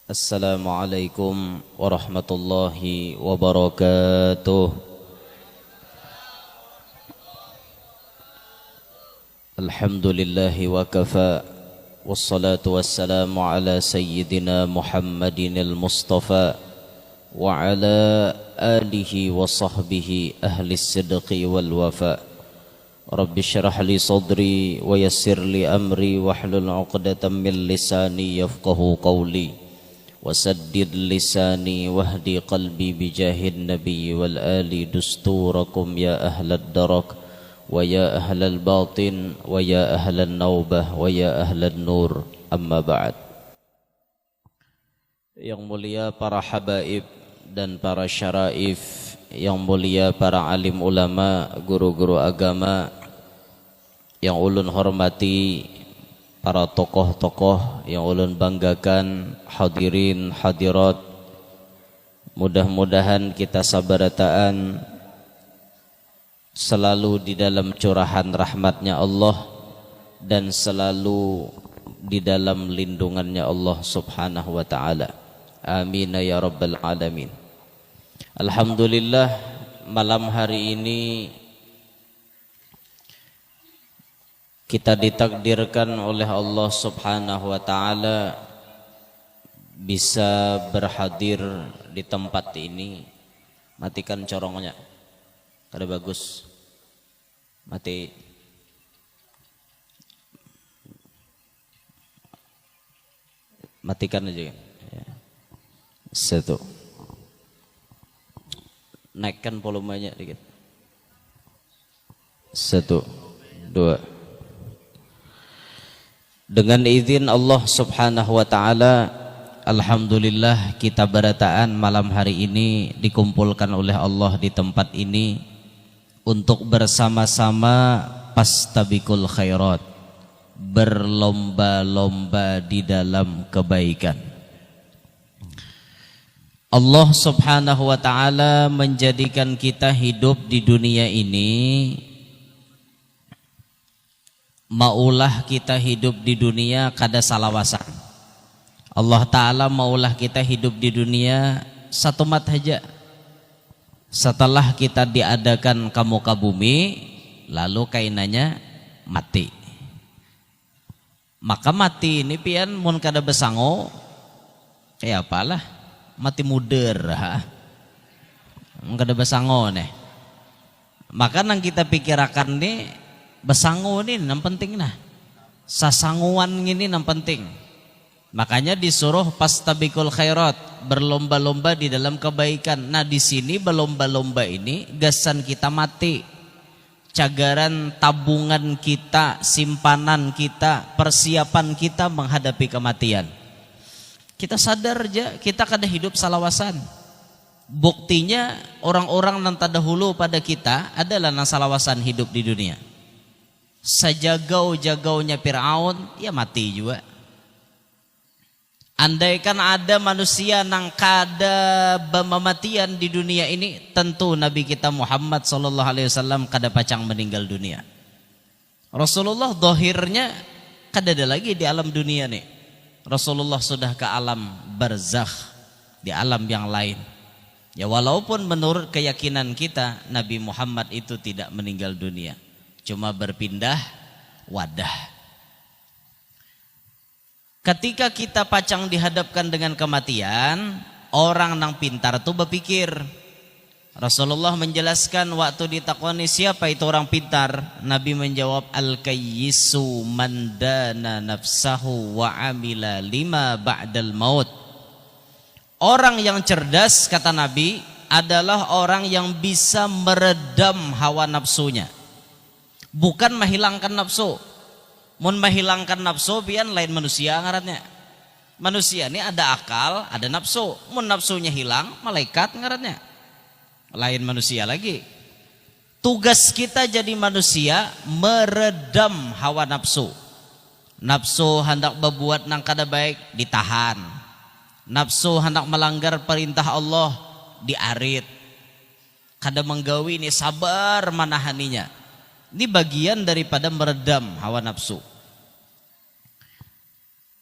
Assalamualaikum warahmatullahi wabarakatuh. Alhamdulillahi wa kafa. Wassalatu wassalamu ala sayyidina Muhammadin al-Mustafa wa ala alihi wa sahbihi ahli sidqi wal wafa. Rabbi syrah li sadri wa yassir li amri wahlul 'uqdatam min lisani yafqahu qawli wasaddid lisani wahdi qalbi bijahid nabi wal ali dusturakum ya ahlad darak wa ya ahlal batin wa ya ahlan naubah wa ya ahlan nur, amma ba'd. Yang mulia para habaib dan para syaraif, yang mulia para alim ulama, guru-guru agama, yang ulun hormati, para tokoh-tokoh yang ulun banggakan, hadirin hadirat, mudah-mudahan kita sabarataan selalu di dalam curahan rahmatnya Allah dan selalu di dalam lindungannya Allah subhanahu wa ta'ala. Amin ya rabbal alamin. Alhamdulillah, malam hari ini kita ditakdirkan oleh Allah subhanahu wa ta'ala bisa berhadir di tempat ini. Matikan corongnya, kada bagus. Mati. Matikan aja. Satu. Naikkan volumenya dikit. Satu, dua. Dengan izin Allah subhanahu wa ta'ala, alhamdulillah kita berataan malam hari ini dikumpulkan oleh Allah di tempat ini untuk bersama-sama pastabikul khairat, berlomba-lomba di dalam kebaikan. Allah subhanahu wa ta'ala menjadikan kita hidup di dunia ini. Maulah kita hidup di dunia kada salawasan. Allah ta'ala maulah kita hidup di dunia satu mat saja. Setelah kita diadakan ke muka bumi, lalu kainanya mati. Maka mati ini pian mun kada besango kayak apalah, mati muder ha. Kada besango nih. Maka nang kita pikirakan nih besango nih yang penting nah. Sasanguan ini yang penting. Makanya disuruh pastabikul khairat, berlomba-lomba di dalam kebaikan. Nah, di sini berlomba-lomba ini gasan kita mati. Cagaran tabungan kita, simpanan kita, persiapan kita menghadapi kematian. Kita sadar aja kita kada hidup salawasan. Buktinya orang-orang yang terdahulu pada kita adalah yang salawasan hidup di dunia. Sejagau-jagaunya Fir'aun, ya mati juga. Andaikan ada manusia yang kada bemamatian di dunia ini, tentu Nabi kita Muhammad SAW kada pacang meninggal dunia. Rasulullah dohirnya kada ada lagi di alam dunia nih. Rasulullah sudah ke alam barzakh, di alam yang lain. Ya walaupun menurut keyakinan kita Nabi Muhammad itu tidak meninggal dunia, cuma berpindah wadah. Ketika kita pacang dihadapkan dengan kematian, orang yang pintar itu berpikir. Rasulullah menjelaskan waktu ditakoni siapa itu orang pintar, Nabi menjawab al-kayyisu man dana nafsahu wa amila lima ba'dal maut. Orang yang cerdas, kata Nabi, adalah orang yang bisa meredam hawa nafsunya, bukan menghilangkan nafsu. Mun menghilangkan nafsu pian lain manusia ngarannya. Manusia ini ada akal, ada nafsu. Mun nafsunya hilang, malaikat ngarannya. Lain manusia lagi. Tugas kita jadi manusia meredam hawa nafsu. Nafsu hendak berbuat nang kada baik, ditahan. Nafsu hendak melanggar perintah Allah, diarit. Kada menggawi ini sabar manahaninya. Ini bagian daripada meredam hawa nafsu.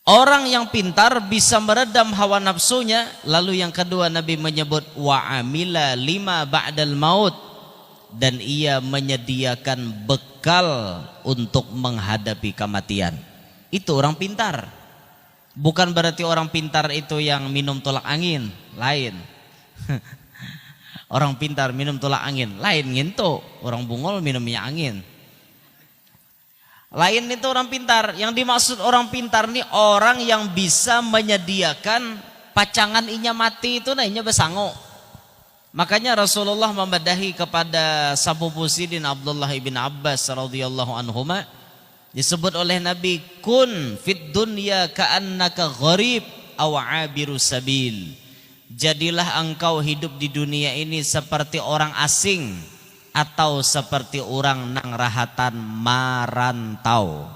Orang yang pintar bisa meredam hawa nafsunya. Lalu yang kedua Nabi menyebut wa amila lima ba'dal maut, dan ia menyediakan bekal untuk menghadapi kematian. Itu orang pintar. Bukan berarti orang pintar itu yang minum tolak angin, lain. Orang pintar minum tolak angin, lain nginto. Orang bungol minumnya angin. Lain itu orang pintar. Yang dimaksud orang pintar nih orang yang bisa menyediakan pacangan inya mati itu nah inya besango. Makanya Rasulullah memadahi kepada Sabu Sidin Abdullah ibn Abbas radhiyallahu anhuma, disebut oleh Nabi, kun fid dunya ka'annaka gharib aw 'abiru sabil. Jadilah engkau hidup di dunia ini seperti orang asing atau seperti orang nang rahatan marantau,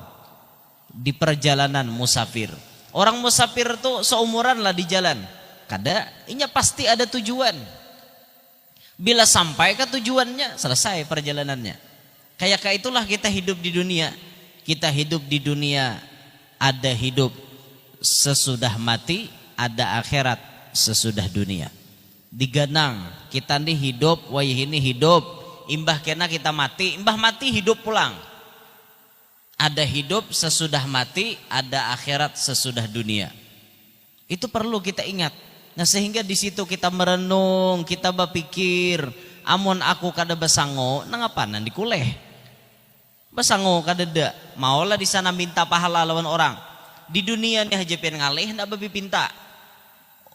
di perjalanan musafir. Orang musafir tuh seumuran lah di jalan. Kada inya pasti ada tujuan. Bila sampai ke tujuannya, selesai perjalanannya. Kayak itulah kita hidup di dunia. Kita hidup di dunia, ada hidup sesudah mati, ada akhirat sesudah dunia. Diganang, kita nih hidup, wayah ini hidup, imbah kena kita mati, imbah mati hidup pulang. Ada hidup sesudah mati, ada akhirat sesudah dunia. Itu perlu kita ingat. Nah sehingga di situ kita merenung, kita berpikir, amun aku kada besango, nang apa nanti kuleh. Besango kada da, maulah di sana minta pahala lawan orang. Di dunia nih aja pengen ngalih, ndak babi pinta.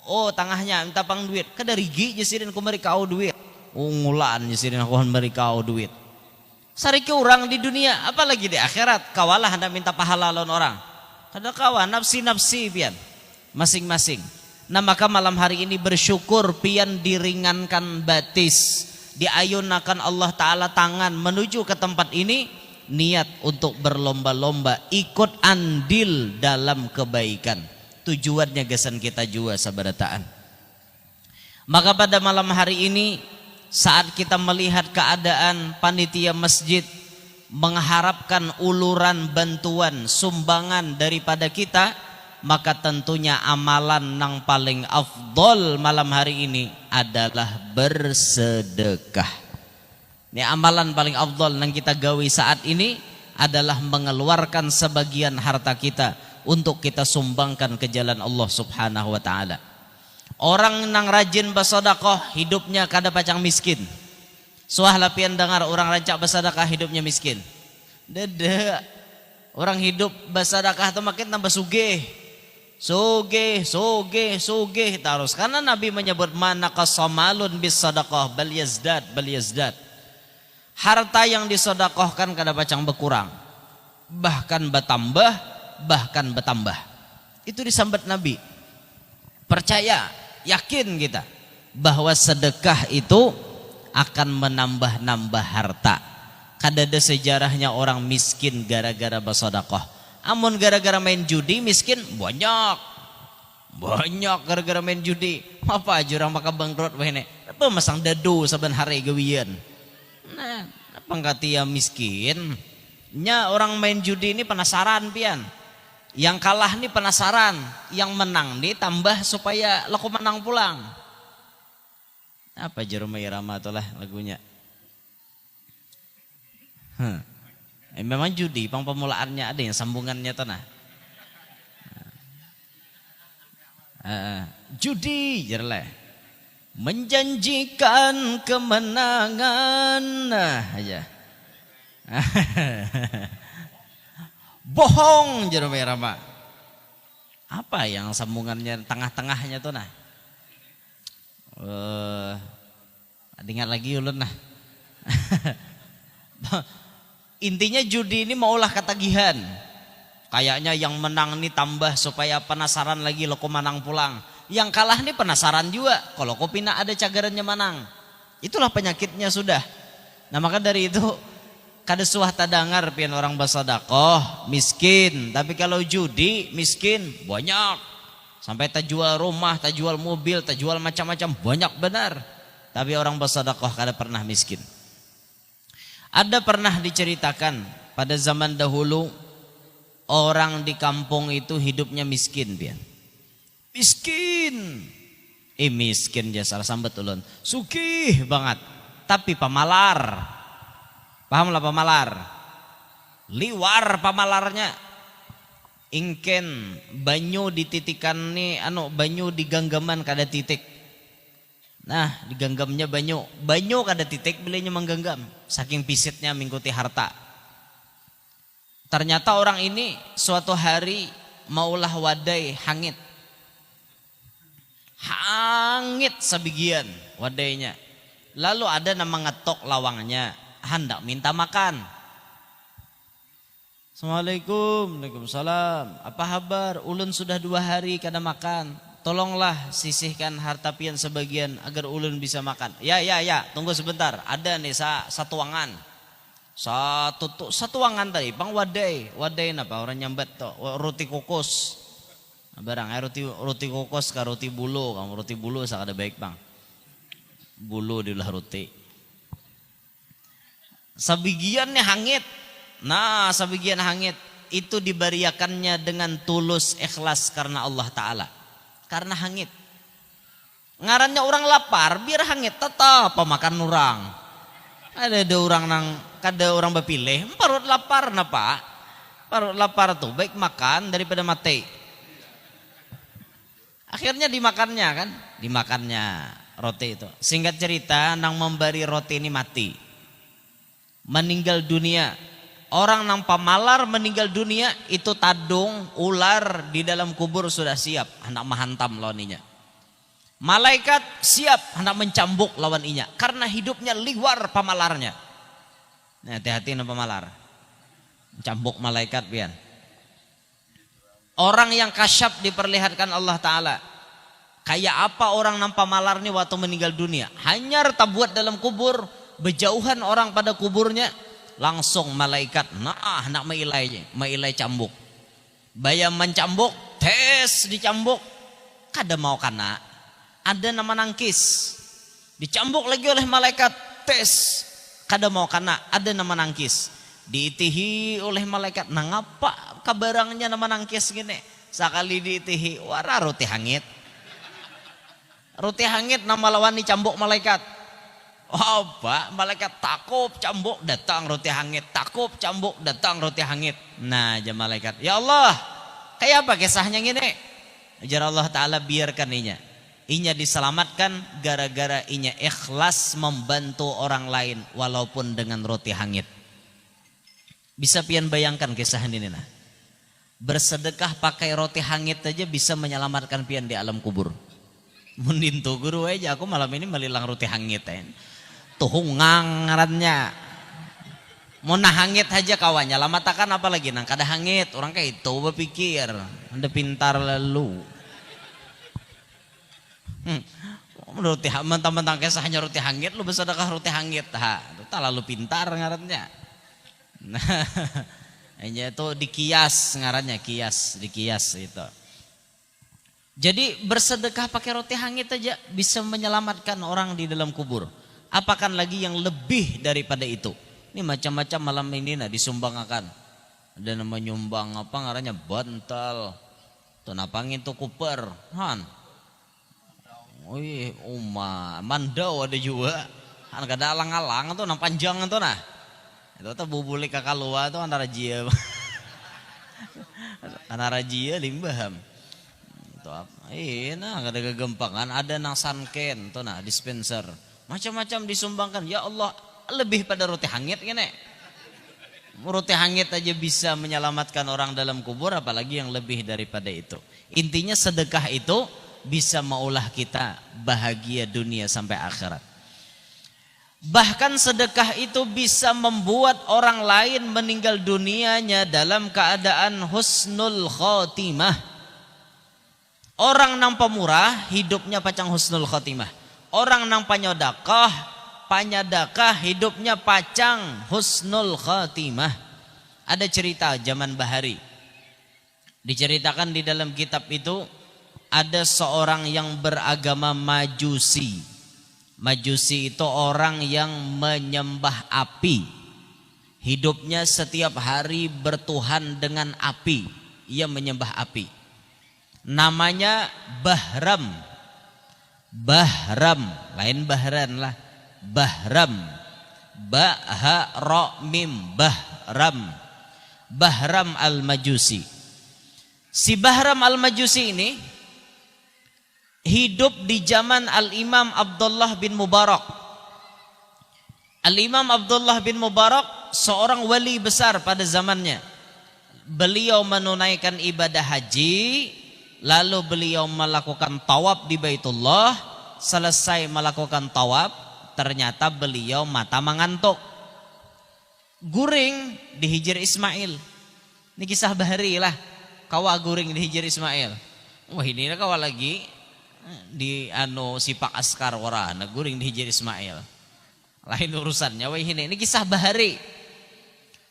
Oh tangahnya minta pang duit, kada rigi jesirin ku meri kau duit. Ungulan jesirin aku meri kau duit. Sariki orang di dunia, apalagi di akhirat, kawalah hendak minta pahala lawan orang. Kada kawan, nafsi pian, masing-masing. Nah maka malam hari ini bersyukur pian diringankan batis, diayunkan Allah Ta'ala tangan menuju ke tempat ini, niat untuk berlomba-lomba ikut andil dalam kebaikan. Tujuannya gesan kita jua sabarataan. Maka pada malam hari ini saat kita melihat keadaan panitia masjid mengharapkan uluran bantuan sumbangan daripada kita, maka tentunya amalan yang paling afdol malam hari ini adalah bersedekah. Ini amalan paling afdol yang kita gawi saat ini adalah mengeluarkan sebagian harta kita untuk kita sumbangkan ke jalan Allah Subhanahu wa taala. Orang yang rajin bersedekah hidupnya kada pacang miskin. Suah lapian dengar orang rancak bersedekah hidupnya miskin. Dede. Orang hidup bersedekah itu makin tambah sugih. Sugih terus. Karena Nabi menyebut manaqasamalun bis sadaqah bal yazdad. Harta yang disedekahkan kada pacang berkurang, bahkan bertambah. Itu disambat Nabi. Percaya, yakin kita bahwa sedekah itu akan menambah-nambah harta. Kada ada sejarahnya orang miskin gara-gara bersedekah. Amun gara-gara main judi miskin banyak gara-gara main judi. Apa aja orang maka bangkrut wehne. Apa masang dadu saban hari gawian. Nah, apa ngatia miskin? Nya orang main judi ini penasaran pian. Yang kalah nih penasaran, yang menang nih tambah supaya laku menang pulang. Apa Jerome Irama itulah lagunya. Memang judi, pang pemulaannya ada yang sambungannya tanah. Judi jerleh, menjanjikan kemenangan, aja. Bohong Jerome Rama. Apa yang sambungannya tengah-tengahnya tuh nah? Ingat lagi ulun nah. Intinya judi ini maulah ketagihan. Kayaknya yang menang nih tambah supaya penasaran lagi lo menang pulang. Yang kalah nih penasaran juga. Kalau kopi nak ada cagarannya menang. Itulah penyakitnya sudah. Nah maka dari itu kada suah tadangar pian orang bersedekah miskin. Tapi kalau judi miskin banyak. Sampai tak jual rumah, tak jual mobil, tak jual macam-macam banyak benar. Tapi orang bersedekah kada pernah miskin. Ada pernah diceritakan pada zaman dahulu orang di kampung itu hidupnya miskin pian. Miskin. Miskin dia salah sambet ulun. Sugih banget. Tapi pamalar. Pahamlah pamalar. Liwar pamalarnya. Ingken banyu dititikan nih banyu diganggaman kada titik. Nah, diganggamnya banyu. Banyu kada titik belinya menggenggam. Saking pisitnya mengikuti harta. Ternyata orang ini suatu hari maulah wadai hangit. Hangit sebagian wadainya. Lalu ada nama ngetok lawangnya. Hendak minta makan. Assalamualaikum. Waalaikumsalam. Apa kabar? Ulun sudah 2 hari kada makan. Tolonglah sisihkan harta pian sebagian agar ulun bisa makan. Ya, tunggu sebentar. Ada nih satuangan. Satuangan tadi, bang wadai apa orang nyambat to, roti kukus. Barang roti kukus ka roti bulu, kamu roti bulu sakada baik bang. Bulu diulah roti. Sabigiannya hangit. Nah, sabigian hangit itu dibariakannya dengan tulus ikhlas karena Allah Ta'ala. Karena hangit. Ngarannya orang lapar biar hangit tetap pemakan orang. Ada orang nang kada orang bepilih parut lapar napa? Parut lapar tuh baik makan daripada mati. Akhirnya dimakannya kan? Dimakannya roti itu. Singkat cerita nang memberi roti ini mati. Meninggal dunia. Orang nang pamalar meninggal dunia itu tadung ular di dalam kubur sudah siap hendak menghantam lawan inya. Malaikat siap hendak mencambuk lawan inya karena hidupnya liwar pamalarnya. Nah, hati-hati nang pamalar. Mencambuk malaikat pian. Orang yang kasyaf diperlihatkan Allah Ta'ala. Kayak apa orang nang pamalar ni waktu meninggal dunia? Hanyar tabuat dalam kubur, berjauhan orang pada kuburnya. Langsung malaikat nak mailai cambuk. Bayam mencambuk, tes dicambuk. Kada mau kana. Ada nama nangkis. Dicambuk lagi oleh malaikat, tes. Kada mau kana, ada nama nangkis. Diitihi oleh malaikat. Ngapa kabarangnya nama nangkis gini? Sekali diitihi, wara roti hangit. Roti hangit nama lawan dicambuk malaikat. Apa? Malaikat takut cambuk datang roti hangit, takut cambuk datang roti hangit. Nah, aja malaikat, ya Allah, kayak apa kisahnya gini? Ajar Allah Ta'ala biarkan inya diselamatkan gara-gara inya ikhlas membantu orang lain walaupun dengan roti hangit. Bisa pian bayangkan kisah ini nah. Bersedekah pakai roti hangit aja bisa menyelamatkan pian di alam kubur. Mendintu guru aja aku malam ini melilang roti hangit tuhungang ngarannya. Mau nah hangit aja kawannya lama takan apalagi nang kada hangit orang kayak itu berpikir anda pintar lalu. Roti mentang-mentang kisahnya roti hangit lu bersedekah roti hangit itu lalu pintar ngarannya. Nah, hanya itu dikias ngarannya dikias itu. Jadi bersedekah pakai roti hangit aja bisa menyelamatkan orang di dalam kubur. Apakan lagi yang lebih daripada itu? Ini macam-macam malam ini disumbangkan. Ada nama nyumbang apa ngarannya bantal. Tuh napangin tuh kuper. Han. Wih, mandau ada juga. Han kada alang-alang tuh nang panjang tuh nah. Itu tuh bubuli kakalua tuh antara jia. Antara jia limbaham. Tuh apa? Nah kada kegempangan ada nang sanken tuh nah dispenser. Macam-macam disumbangkan. Ya Allah, lebih pada roti hangit gini. Roti hangit aja bisa menyelamatkan orang dalam kubur, apalagi yang lebih daripada itu. Intinya sedekah itu bisa maulah kita bahagia dunia sampai akhirat. Bahkan sedekah itu bisa membuat orang lain meninggal dunianya dalam keadaan husnul khotimah. Orang nang pemurah hidupnya pacang husnul khotimah. Orang nang panyodakah hidupnya pacang husnul khatimah. Ada cerita zaman bahari. Diceritakan di dalam kitab itu ada seorang yang beragama Majusi. Majusi itu orang yang menyembah api. Hidupnya setiap hari bertuhan dengan api. Ia menyembah api. Namanya Bahram. Bahram, lain Bahran lah. Bahram. Ba-ha-ra-mim. Bahram. Bahram al-Majusi. Si Bahram al-Majusi ini hidup di zaman Al-Imam Abdullah bin Mubarak. Al-Imam Abdullah bin Mubarak seorang wali besar pada zamannya. Beliau menunaikan ibadah haji, lalu beliau melakukan tawaf di Baitullah. Selesai melakukan tawaf, ternyata beliau mata mengantuk. Guring di Hijr Ismail. Ini kisah bahari lah. Kawa guring di Hijr Ismail. Wah ini kawa lagi di sipak askar warana guring di Hijr Ismail. Lain urusannya. Wah ini kisah bahari.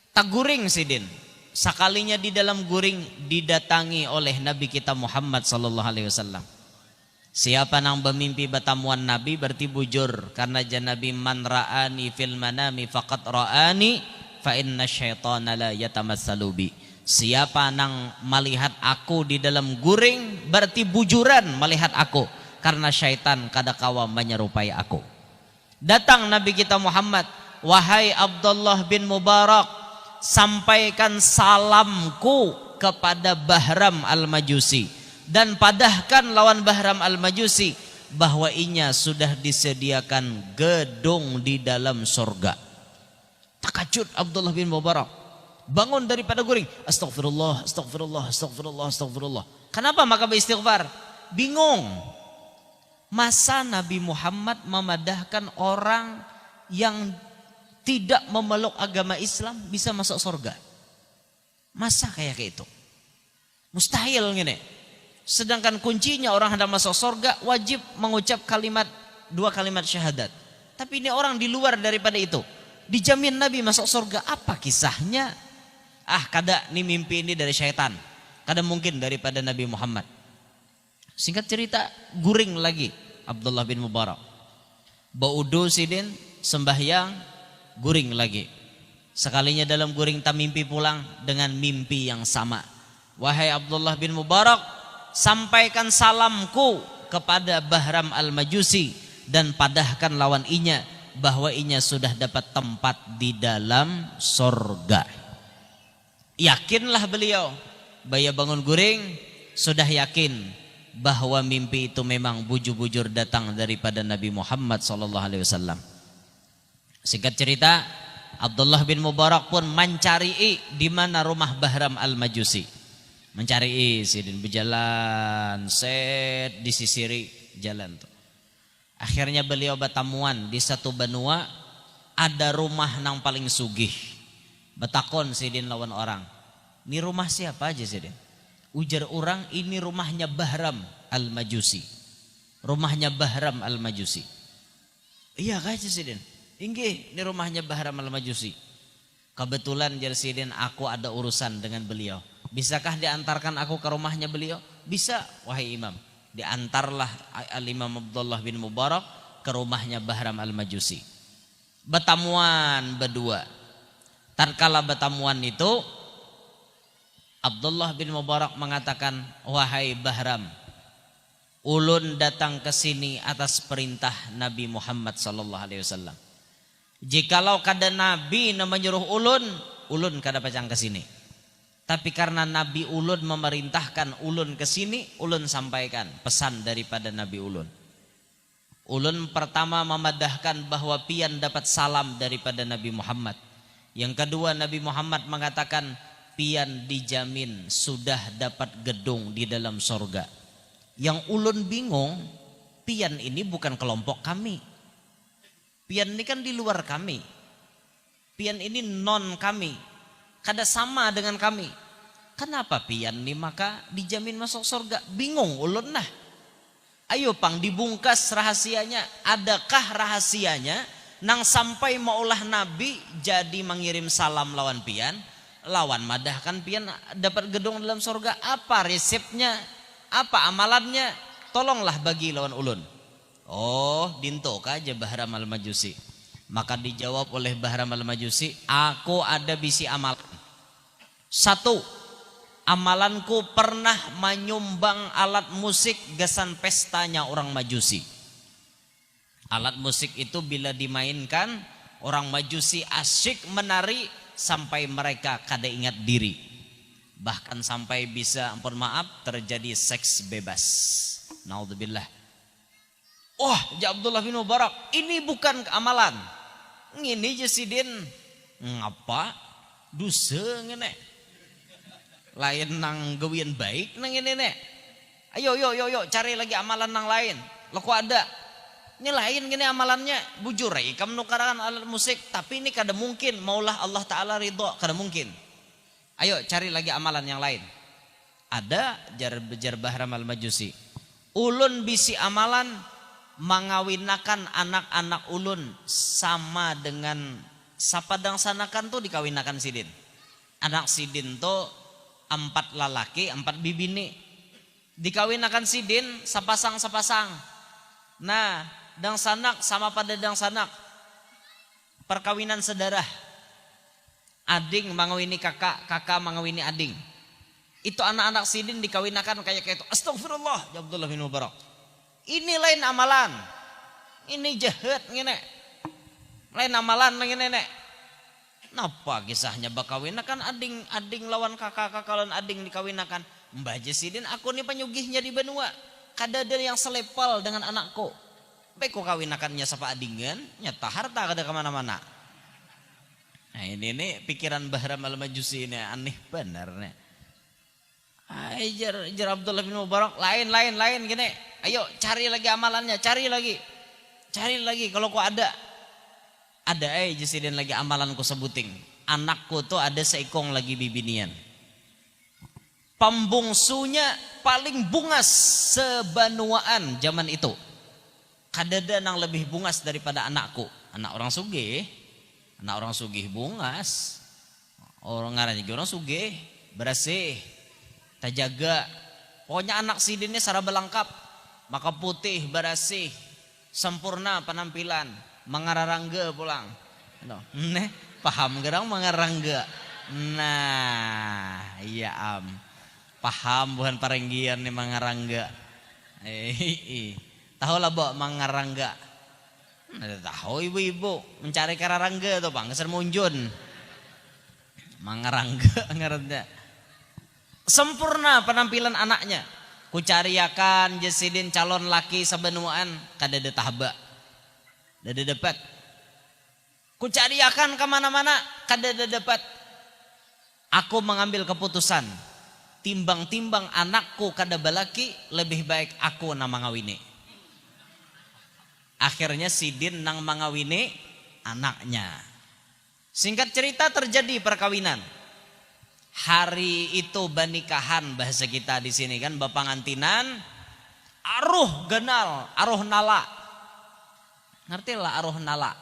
Tak guring sidin. Sekalinya di dalam guring didatangi oleh Nabi kita Muhammad sallallahu alaihi wasallam. Siapa nang bermimpi bertamuan Nabi berarti bujur, karena Nabi man ra'ani fil manami faqad ra'ani fa inna syaitana la yatamassalu bi. Siapa nang melihat aku di dalam guring berarti bujuran melihat aku, karena syaitan kadakawa menyerupai aku. Datang Nabi kita Muhammad, wahai Abdullah bin Mubarak, sampaikan salamku kepada Bahram al-Majusi dan padahkan lawan Bahram al-Majusi bahwa inya sudah disediakan gedung di dalam surga. Takajud Abdullah bin Mubarak, bangun daripada guring, astagfirullah, astagfirullah, astagfirullah, astagfirullah. Kenapa maka beristighfar? Bingung. Masa Nabi Muhammad memadahkan orang yang tidak memeluk agama Islam bisa masuk surga? Masa kayak gitu? Mustahil gini. Sedangkan kuncinya orang hendak masuk surga wajib mengucap dua kalimat syahadat. Tapi ini orang di luar daripada itu, dijamin Nabi masuk surga. Apa kisahnya? Kada ini mimpi ini dari syaitan, kada mungkin daripada Nabi Muhammad. Singkat cerita, guring lagi Abdullah bin Mubarak. Baudu sidin, sembahyang, guring lagi. Sekalinya dalam guring tak mimpi pulang dengan mimpi yang sama. Wahai Abdullah bin Mubarak, sampaikan salamku kepada Bahram al-Majusi dan padahkan lawan inya bahwa inya sudah dapat tempat di dalam surga. Yakinlah beliau, baya bangun guring sudah yakin bahwa mimpi itu memang bujur-bujur datang daripada Nabi Muhammad SAW. Singkat cerita, Abdullah bin Mubarak pun mencari di mana rumah Bahram al-Majusi. Mencari sidin berjalan, set disisiri jalan tuh. Akhirnya beliau bertamuan di satu benua, ada rumah nang paling sugih. Betakon sidin lawan orang, ini rumah siapa aja sidin? Ujar orang, ini rumahnya Bahram al-Majusi. Rumahnya Bahram al-Majusi. Iya kah sidin? Inggih, ini rumahnya Bahram al-Majusi. Kebetulan Jersidin aku ada urusan dengan beliau. Bisakah diantarkan aku ke rumahnya beliau? Bisa, wahai imam. Diantarlah al-Imam Abdullah bin Mubarak ke rumahnya Bahram al-Majusi. Bertamuan berdua. Tatkala bertamuan itu, Abdullah bin Mubarak mengatakan, wahai Bahram, ulun datang ke sini atas perintah Nabi Muhammad SAW. Jikalau kada Nabi menyuruh ulun, ulun kada pacang ke sini. Tapi karena Nabi ulun memerintahkan ulun ke sini, ulun sampaikan pesan daripada Nabi ulun. Ulun pertama memadahkan bahwa pian dapat salam daripada Nabi Muhammad. Yang kedua, Nabi Muhammad mengatakan pian dijamin sudah dapat gedung di dalam surga. Yang ulun bingung, pian ini bukan kelompok kami. Pian ini kan di luar kami. Pian ini non kami. Kada sama dengan kami. Kenapa pian ini maka dijamin masuk surga? Bingung ulun nah. Ayo pang dibungkas rahasianya. Adakah rahasianya nang sampai maulah Nabi jadi mengirim salam lawan pian? Lawan madahkan pian dapat gedung dalam surga. Apa resepnya? Apa amalannya? Tolonglah bagi lawan ulun. Oh, dintok aja Bahram al-Majusi. Maka dijawab oleh Bahram al-Majusi, aku ada bisi amalan. Satu, amalanku pernah menyumbang alat musik gesan pestanya orang Majusi. Alat musik itu bila dimainkan, orang Majusi asyik menari sampai mereka kada ingat diri. Bahkan sampai bisa, ampun maaf, terjadi seks bebas. Naudzubillah. Wah, Abdullah bin Mubarak, ini bukan amalan. Ini Jasidin ngapa dosa ngene. Lain nang gawian baik nang ini nek. Ayo cari lagi amalan nang lain. Lo kok ada? Ini lain gini amalannya. Bujur kamu nukaran alat musik, tapi ini kada mungkin. Maulah Allah Ta'ala ridho, kada mungkin. Ayo cari lagi amalan yang lain. Ada jar Bahram al-Majusi. Ulun bisi amalan mengawinakan anak-anak ulun sama dengan sapadang sanakan tuh dikawinakan sidin. Anak sidin tuh 4 lalaki 4 bibini dikawinakan sidin sapasang. Nah, dang sanak sama pada dang sanak, perkawinan sedarah. Ading mengawini kakak, kakak mengawini ading. Itu anak-anak sidin dikawinakan kayak itu. Astagfirullah, ya Abdullah bin Mubarak. Ini lain amalan. Ini jahat ngene. Lain amalan ngene nek. Napa kisahnya bakawinakan ading lawan kakak lawan ading dikawinakan. Mbah Jasidin, aku nih penyugihnya di benua. Kada ada yang selepal dengan anakku. Baik kok kawinakannya sapa adingan, nyata harta kada kemana-mana. Nah ini nih pikiran Bahram al-Majusi ini aneh benar nih. Jar Abdullah bin Mubarak lain gini. Ayo cari lagi amalannya, cari lagi kalau kok ada Jasidin lagi amalanku sebuting. Anakku tuh ada seikong lagi bibinian. Pembungsunya paling bungas sebanuaan zaman itu. Kadada nang lebih bungas daripada anakku. Anak orang sugih bungas. Orang ngarannya orang sugih, bersih, terjaga. Pokoknya anak sidinnya saraba lengkap. Maka putih, bersih, sempurna penampilan, mengararangga pulang. Neh, paham gerang mengararangga. Nah, iya paham bukan parenggian nih mengarangga. Tahu lah Bok mengarangga. Tahu ibu-ibu mencari kararangga tuh Bang, keser munjun. Mengarangga ngarannya. Sempurna penampilan anaknya. Kucariakan Jasidin calon laki sebenuan kada ada tahba. Kada dapat. Kucariakan kemana-mana kada ada dapat. Aku mengambil keputusan. Timbang-timbang anakku kada balaki, lebih baik aku nang mangawini. Akhirnya Sidin nang mangawini anaknya. Singkat cerita terjadi perkawinan. Hari itu banikahan bahasa kita di sini kan, bapangantinan, aruh genal, aruh nala. Ngerti lah aruh nala.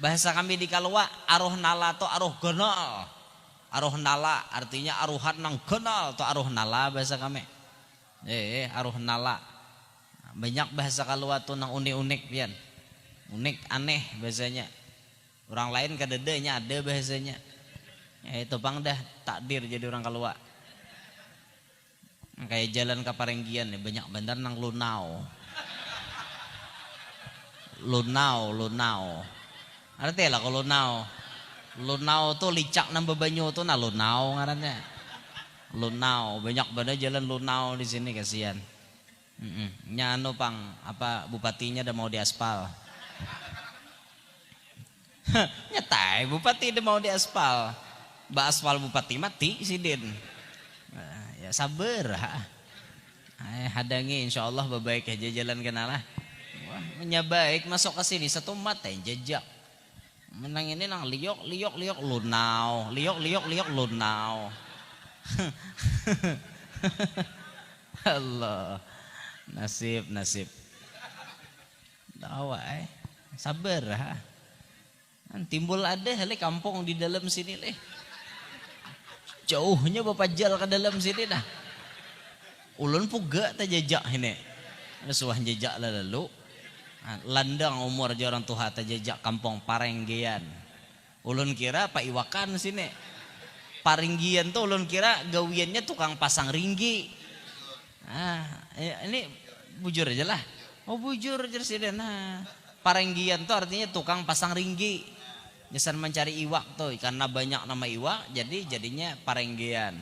Bahasa kami di Kalua, aruh nala to aruh genal. Aruh nala artinya aruhan nang genal to aruh nala bahasa kami. Aruh nala. Banyak bahasa Kalua tuh nang unik-unik pian. Unik aneh bahasanya. Orang lain kadadanya ada bahasanya. Itu pang dah takdir jadi orang Kalua. Kayak jalan ke Parenggian nih banyak bandar nang lunau. Lunau. Arti lah kalau lunau tuh licak nang bebanyu tuh nah lunau ngarannya. Lunau banyak bandar jalan lunau di sini kasihan. Nyano pang apa bupatinya udah mau diaspal. Nyetai bupati udah mau diaspal. Ba aspal bupati mati Sidin. Ya sabar. Hadangi insyaallah baik aja jalan kenalah. Wah, menyabaik masuk ke sini satu mata yang jejak. Menang ini nang liok lunau. Liok lunau. Allah. Nasib. Dawa sabar timbul ada hale kampung di dalam sini leh. Jauhnya bapak jal ke dalam sini dah. Ulun puga tak jejak ini. Ada suah jejak lah lalu. Landang umur aja orang tua jejak kampung Parenggian. Ulun kira Pak Iwakan sini. Parenggian tuh ulun kira gawiannya tukang pasang ringgi. Ini bujur aja lah. Oh bujur aja sih. Nah, Parenggian tuh artinya tukang pasang ringgi. Jasan mencari iwak tuh karena banyak nama iwak jadinya Parenggian.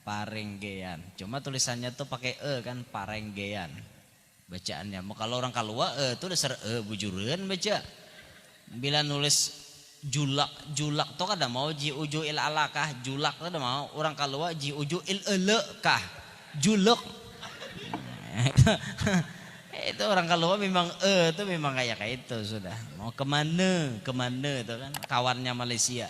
Parenggian. Cuma tulisannya tuh pakai kan Parenggian. Bacaannya. Kalau orang Kalua tuh dasar bujuran baca. Bila nulis julak tuh kada mau ji uju il alakah, julak tuh kada mau. Orang Kalua ji uju il elekah, julek. Itu orang Kalua memang itu memang kayak itu sudah. Mau kemana itu kan kawannya Malaysia.